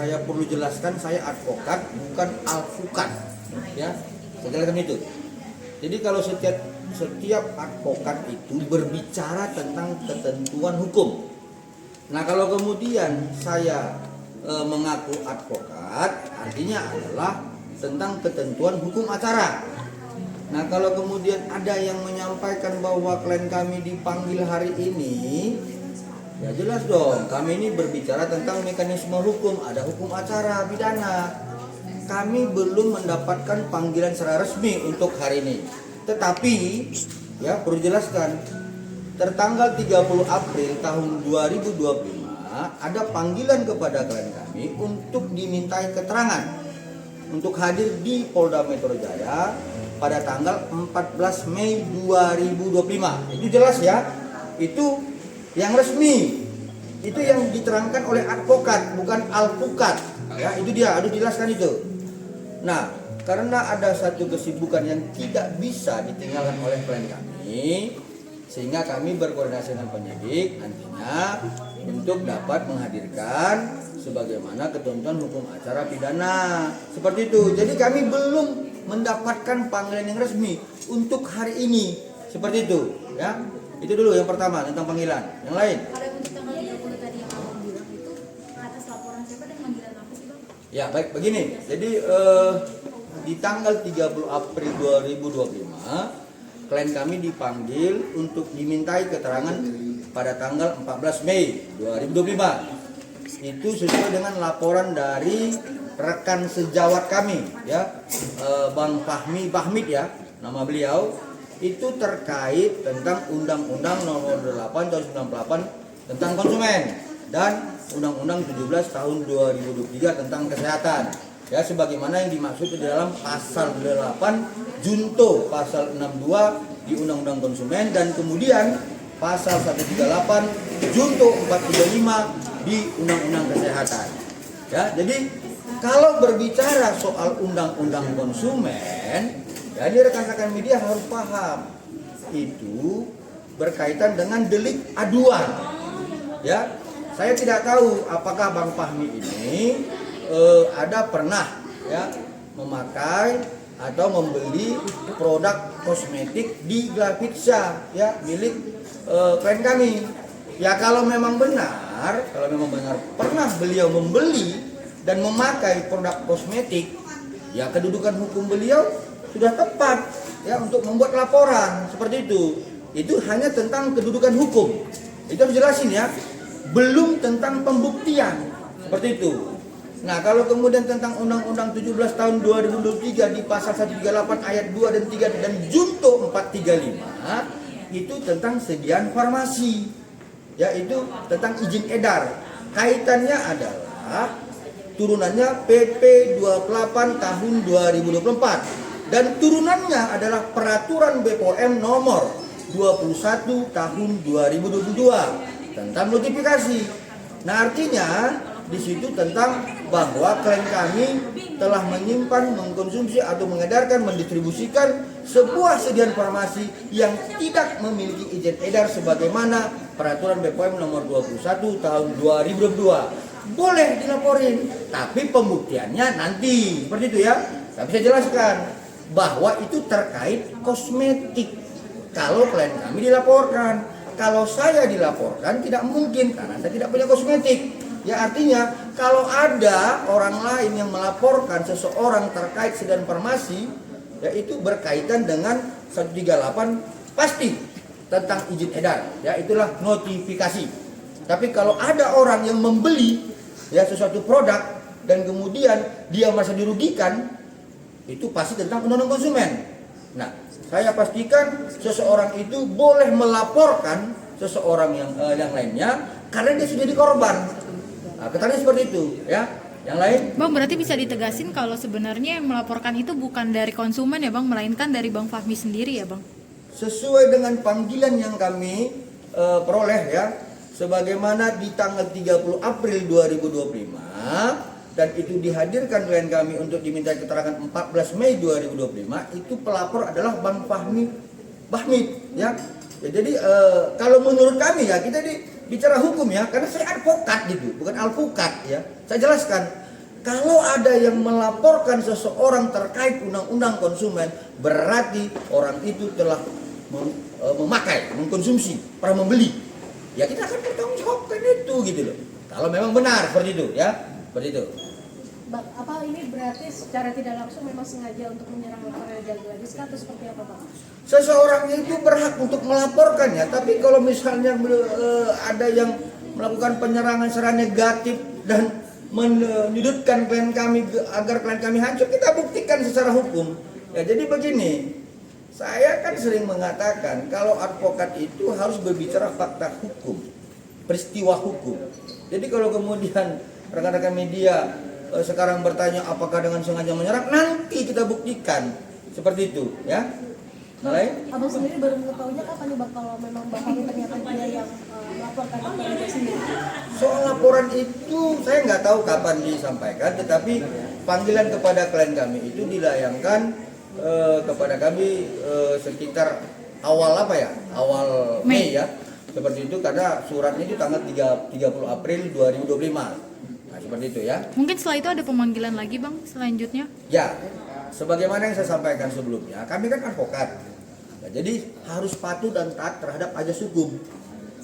saya perlu jelaskan, saya advokat bukan alpukat, ya. Saya jelaskan itu. Jadi kalau setiap advokat itu berbicara tentang ketentuan hukum. Nah, kalau kemudian saya mengaku advokat, artinya adalah tentang ketentuan hukum acara. Nah, kalau kemudian ada yang menyampaikan bahwa klien kami dipanggil hari ini, ya jelas dong, kami ini berbicara tentang mekanisme hukum, ada hukum acara pidana. Kami belum mendapatkan panggilan secara resmi untuk hari ini. Tetapi, ya perlu jelaskan, tertanggal 30 April tahun 2025 ada panggilan kepada klien kami untuk dimintai keterangan untuk hadir di Polda Metro Jaya pada tanggal 14 Mei 2025. Itu jelas ya. Itu yang resmi. Itu yang diterangkan oleh advokat, bukan alpukat. Ya, itu dia, harus jelaskan itu. Nah, karena ada satu kesibukan yang tidak bisa ditinggalkan oleh klien kami, sehingga kami berkoordinasi dengan penyidik nantinya untuk dapat menghadirkan sebagaimana ketentuan hukum acara pidana. Seperti itu. Jadi kami belum mendapatkan panggilan yang resmi untuk hari ini. Seperti itu, ya. Itu dulu yang pertama tentang panggilan. Yang lain? Kalau untuk tanggal 30 tadi yang Abang bilang itu atas laporan siapa dan panggilan apa sih, Bang? Ya, baik begini. Jadi di tanggal 30 April 2025 klien kami dipanggil untuk dimintai keterangan pada tanggal 14 Mei 2025. Itu sesuai dengan laporan dari rekan sejawat kami, ya, Bang Fahmi Bahmid, ya, nama beliau. Itu terkait tentang Undang-Undang Nomor 8 Tahun 98 tentang konsumen dan Undang-Undang 17 Tahun 2023 tentang kesehatan. Ya, sebagaimana yang dimaksud di dalam pasal 8 junto pasal 62 di Undang-Undang Konsumen dan kemudian pasal 138 junto 435 di Undang-Undang Kesehatan. Ya, jadi kalau berbicara soal Undang-Undang Konsumen, jadi rekan-rekan media harus paham itu berkaitan dengan delik aduan. Ya, saya tidak tahu apakah Bang Fahmi ini ada pernah, ya, memakai atau membeli produk kosmetik di Glavitsa, ya, milik klien kami. Ya, kalau memang benar pernah beliau membeli dan memakai produk kosmetik, ya kedudukan hukum beliau sudah tepat, ya, untuk membuat laporan seperti itu. Itu hanya tentang kedudukan hukum. Itu harus jelasin, ya. Belum tentang pembuktian. Seperti itu. Nah, kalau kemudian tentang Undang-Undang 17 tahun 2023 di pasal 138 ayat 2 dan 3 dan junto 435 itu tentang sediaan farmasi. Ya, itu tentang izin edar. Kaitannya adalah turunannya PP 28 tahun 2024 dan turunannya adalah peraturan BPOM nomor 21 tahun 2022 tentang notifikasi. Nah, artinya di situ tentang bahwa klien kami telah menyimpan, mengkonsumsi atau mengedarkan, mendistribusikan sebuah sediaan farmasi yang tidak memiliki izin edar sebagaimana peraturan BPOM nomor 21 tahun 2022. Boleh dilaporin, tapi pembuktiannya nanti. Seperti itu, ya. Tapi saya jelaskan bahwa itu terkait kosmetik. Kalau klien kami dilaporkan, kalau saya dilaporkan tidak mungkin karena saya tidak punya kosmetik. Ya, artinya kalau ada orang lain yang melaporkan seseorang terkait sediaan farmasi, yaitu berkaitan dengan 138 pasti tentang izin edar. Ya, itulah notifikasi. Tapi kalau ada orang yang membeli, ya, sesuatu produk dan kemudian dia merasa dirugikan, itu pasti tentang Undang-Undang Konsumen. Nah, saya pastikan seseorang itu boleh melaporkan seseorang yang lainnya karena dia sudah dikorban. Nah, ketannya seperti itu, ya. Yang lain? Bang, berarti bisa ditegasin kalau sebenarnya yang melaporkan itu bukan dari konsumen, ya Bang, melainkan dari Bang Fahmi sendiri, ya Bang? Sesuai dengan panggilan yang kami peroleh, ya, sebagaimana di tanggal 30 April 2025 dan itu dihadirkan klien kami untuk diminta keterangan 14 Mei 2025, itu pelapor adalah Bang Fahmi Bahmid, ya. Ya, jadi kalau menurut kami, ya, kita bicara hukum, ya, karena saya advokat gitu, bukan alpukat, ya. Saya jelaskan Kalau ada yang melaporkan seseorang terkait undang-undang konsumen, berarti orang itu telah memakai, mengkonsumsi, pernah membeli. Ya kita akan bertanggungjawabkan itu gitu loh. Kalau memang benar seperti itu ya, seperti itu. Apa ini berarti secara tidak langsung memang sengaja untuk menyerang Raja Gladys atau seperti apa Bang? Seseorang itu berhak untuk melaporkannya, tapi kalau misalnya ada yang melakukan penyerangan secara negatif dan menyudutkan klien kami agar klien kami hancur, kita buktikan secara hukum. Ya jadi begini, saya kan sering mengatakan kalau advokat itu harus berbicara fakta hukum, peristiwa hukum. Jadi kalau kemudian rekan-rekan media sekarang bertanya apakah dengan sengaja menyerang, nanti kita buktikan seperti itu, ya. Lain? Abang sendiri baru mengetahuinya kapan nih Bang kalau memang Bang Fahmi ternyata dia yang melaporkan Dr. Reza sendiri? Soal laporan itu saya nggak tahu kapan disampaikan, tetapi panggilan kepada klien kami itu dilayangkan kepada kami sekitar awal awal Mei ya, seperti itu, karena suratnya itu tanggal 30 April 2025. Nah, seperti itu ya. Mungkin setelah itu ada pemanggilan lagi Bang selanjutnya? Ya, sebagaimana yang saya sampaikan sebelumnya, kami kan advokat. Nah, jadi harus patuh dan taat terhadap azas hukum.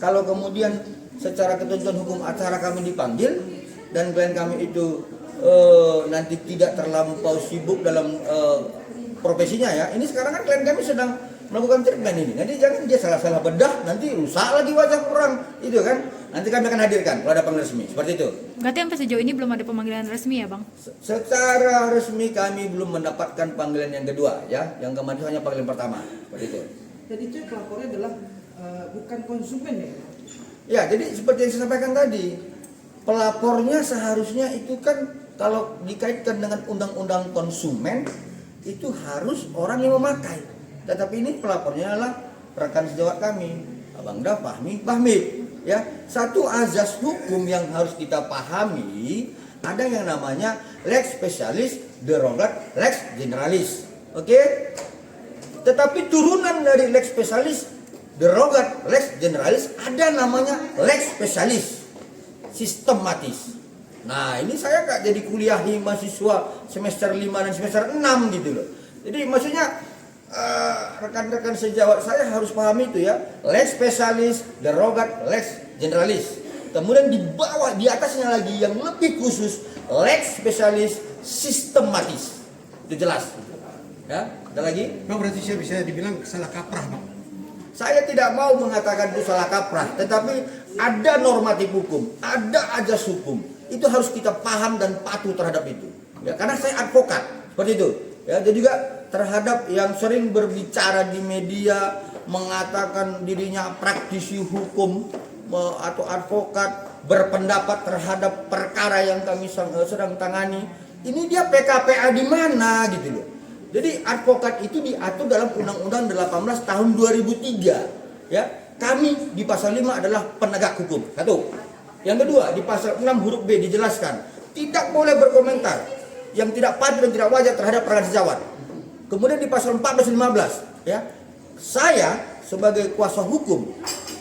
Kalau kemudian secara ketentuan hukum acara kami dipanggil dan klien kami itu nanti tidak terlampau sibuk dalam profesinya ya. Ini sekarang kan klien kami sedang melakukan treatment ini. Nanti jangan dia salah-salah bedah, nanti rusak lagi wajah orang, itu kan. Nanti kami akan hadirkan kalau ada panggilan resmi, seperti itu. Berarti sampai sejauh ini belum ada pemanggilan resmi ya Bang? Secara resmi kami belum mendapatkan panggilan yang kedua ya. Yang kemarin hanya panggilan pertama, seperti itu. Dan itu pelapornya adalah bukan konsumen ya? Ya, jadi seperti yang saya sampaikan tadi, pelapornya seharusnya itu kan kalau dikaitkan dengan undang-undang konsumen itu harus orang yang memakai. Tetapi ini pelapornya adalah rekan sejawat kami, Abang Da, Fahmi, Bahmid. Ya, satu azas hukum yang harus kita pahami, ada yang namanya lex specialis, derogat, lex generalis. Oke? Tetapi turunan dari lex specialis, derogat, lex generalis, ada namanya lex specialis, sistematis. Nah, ini saya nggak jadi kuliahi mahasiswa semester 5 dan semester 6 gitu loh. Jadi maksudnya rekan-rekan sejawat saya harus pahami itu ya, lex spesialis, derogat, lex generalis. Kemudian di bawah, di atasnya lagi yang lebih khusus, lex spesialis sistematis. Itu jelas. Ya, ada lagi? Bang, berarti saya bisa dibilang salah kaprah Bang? Saya tidak mau mengatakan itu salah kaprah, tetapi ada normatif hukum, ada ajas hukum. Itu harus kita paham dan patuh terhadap itu. Ya, karena saya advokat, seperti itu. Ya, jadi juga terhadap yang sering berbicara di media mengatakan dirinya praktisi hukum atau advokat, berpendapat terhadap perkara yang kami sedang tangani. Ini dia PKPA di mana gitu loh. Jadi advokat itu diatur dalam Undang-Undang 18 tahun 2003. Ya, kami di pasal 5 adalah penegak hukum. Satu. Yang kedua, di pasal 6 huruf B dijelaskan tidak boleh berkomentar yang tidak patut dan tidak wajar terhadap rekan sejawat. Kemudian di pasal 14 dan 15, ya, saya sebagai kuasa hukum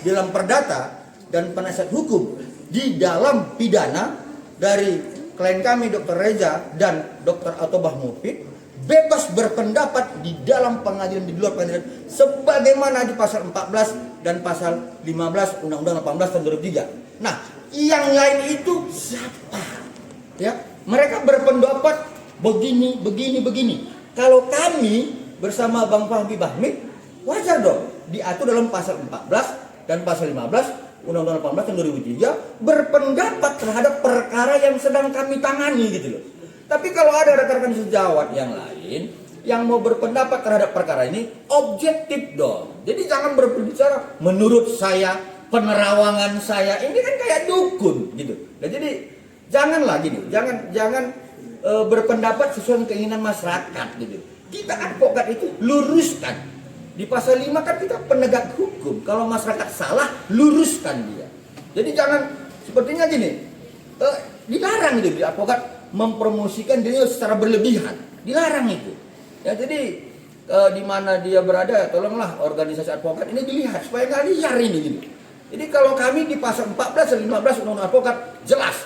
dalam perdata dan penasihat hukum di dalam pidana dari klien kami Dr. Reza dan Dr. Atobah Mufid bebas berpendapat di dalam pengadilan, di luar pengadilan, sebagaimana di pasal 14 dan pasal 15 Undang-Undang 18 tahun 2003. Nah, yang lain itu siapa? Ya, mereka berpendapat begini. Kalau kami bersama Bang Fahmi Bahmid, wajar dong diatur dalam pasal 14 dan pasal 15 Undang-Undang 18 tahun 2003 berpendapat terhadap perkara yang sedang kami tangani gitu loh. Tapi kalau ada rekan-rekan sejawat yang lain yang mau berpendapat terhadap perkara ini, objektif dong. Jadi jangan berbicara menurut saya, penerawangan saya, ini kan kayak dukun gitu. Nah, jadi janganlah gini, jangan berpendapat sesuai keinginan masyarakat gitu. Kita advokat itu luruskan. Di pasal 5 kan kita penegak hukum. Kalau masyarakat salah, luruskan dia. Jadi jangan sepertinya gini, dilarang itu di advokat mempromosikan dirinya secara berlebihan. Dilarang itu. Ya, jadi di mana dia berada, tolonglah organisasi advokat ini dilihat supaya nggak liar ini gitu. Jadi kalau kami di pasal 14 dan 15 Undang-Undang Advokat jelas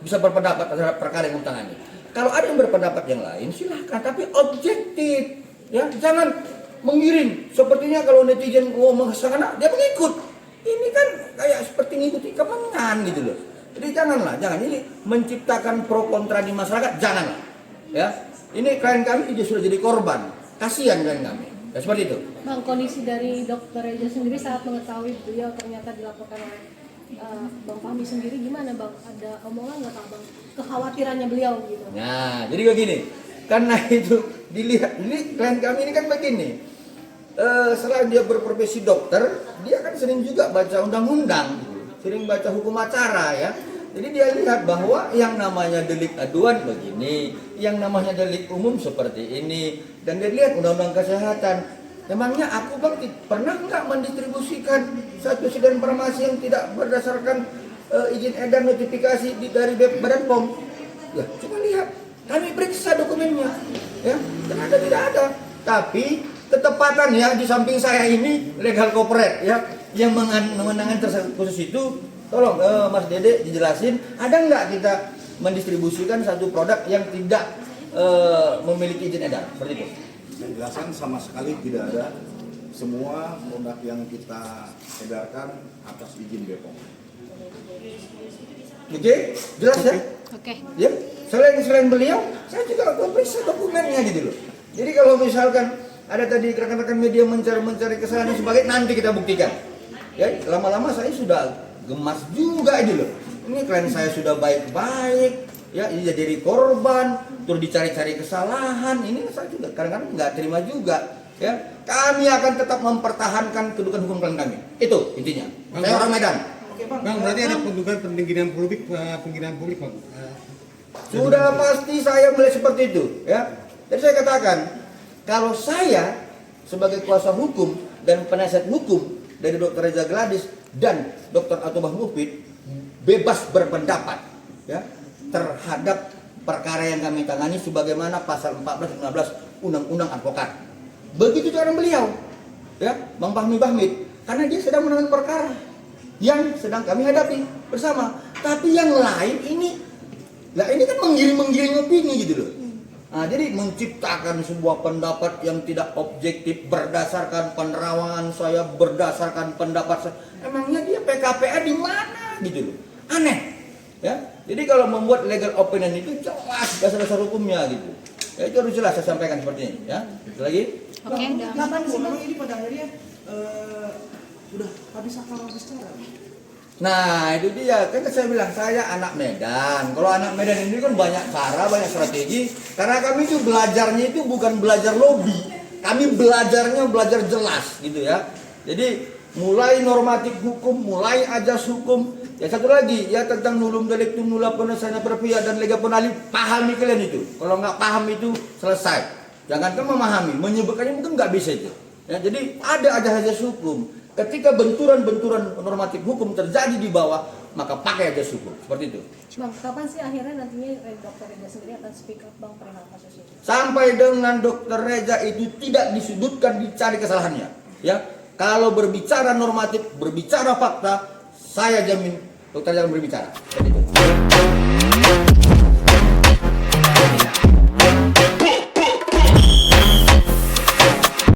bisa berpendapat terhadap perkara yang tangani. Kalau ada yang berpendapat yang lain silahkan, tapi objektif, ya jangan mengiring. Sepertinya kalau netizen ngomong sana dia mengikut. Ini kan kayak seperti ngikuti kemenangan gitu loh. Jadi jangan ini menciptakan pro kontra di masyarakat, janganlah. Ya, ini klien kami dia sudah jadi korban, kasihan klien kami. Ya seperti itu. Bang, kondisi dari Dokter Reza sendiri saat mengetahui beliau ternyata dilaporkan oleh Bang Fahmi sendiri gimana Bang? Ada omongan nggak Kak Bang? Kekhawatirannya beliau gitu. Nah, jadi begini, karena itu dilihat, ini klien kami ini kan begini. Selain dia berprofesi dokter, dia kan sering juga baca undang-undang, gitu. Sering baca hukum acara ya. Jadi dia lihat bahwa yang namanya delik aduan begini, yang namanya delik umum seperti ini, dan dia lihat undang-undang kesehatan. Emangnya aku Bang pernah nggak mendistribusikan satu dan farmasi yang tidak berdasarkan izin edar notifikasi dari Badan POM? Ya, coba lihat. Kami periksa dokumennya. Ya, ternyata tidak ada. Tapi ketepatan ya di samping saya ini legal corporate ya yang menangani khusus itu, tolong Mas Dede dijelasin ada nggak kita mendistribusikan satu produk yang tidak memiliki izin edar seperti itu? Saya jelaskan sama sekali tidak ada. Semua produk yang kita edarkan atas izin BPOM. Oke, jelas ya? Oke. Ya, selain beliau, saya juga periksa dokumennya gitu loh. Jadi kalau misalkan ada tadi rekan-rekan media mencari kesalahan dan sebagainya, nanti kita buktikan. Ya, lama-lama saya sudah gemas juga gitu loh. Ini klien saya sudah baik-baik, ya ini jadi korban, terus dicari-cari kesalahan. Ini saya juga kadang-kadang nggak terima juga. Ya, kami akan tetap mempertahankan kedudukan hukum klien kami. Itu intinya. Saya orang Medan. Bang, berarti ada penggiringan publik, Bang. Sudah pasti saya melihat seperti itu, ya. Jadi saya katakan, kalau saya sebagai kuasa hukum dan penasihat hukum dari Dr. Reza Gladys dan Dr. Atubah Mufid bebas berpendapat, ya, terhadap perkara yang kami tangani sebagaimana pasal 14 dan 15 Undang-Undang Advokat. Begitu juga beliau, ya, Bang Fahmi Bahmid, karena dia sedang menangani perkara yang sedang kami hadapi bersama. Tapi yang lain ini kan menggiring opini gitu loh. Nah, jadi menciptakan sebuah pendapat yang tidak objektif berdasarkan penerawangan saya, berdasarkan pendapat saya. Emangnya dia PKPA di mana gitu loh? Aneh. Ya. Jadi kalau membuat legal opinion itu jelas dasar-dasar hukumnya gitu. Ya itu harus jelas saya sampaikan seperti ini, ya. Satu lagi. Oke, udah. Kapan sih Bang ini pada akhirnya udah habis akal bicara? Nah itu dia, kan saya bilang saya anak Medan. Kalau anak Medan ini kan banyak cara, banyak strategi. Karena kami itu belajarnya itu bukan belajar lobby, kami belajar jelas gitu ya. Jadi mulai normatif hukum, mulai ajas hukum. Ya satu lagi ya tentang nulum delictum nulla possessia perfida dan lega penali, pahami kalian itu. Kalau nggak paham itu selesai. Jangankan memahami, menyebutkannya mungkin nggak bisa itu. Ya, jadi ada ajas hukum. Ketika benturan-benturan normatif hukum terjadi di bawah, maka pakai ajas hukum. Seperti itu. Bang, kapan sih akhirnya nantinya Dokter Reza sendiri akan speak up Bang perihal kasus ini? Sampai dengan Dokter Reza itu tidak disudutkan, dicari kesalahannya. Ya, kalau berbicara normatif, berbicara fakta, saya jamin Dokter Reza akan berbicara. Seperti itu.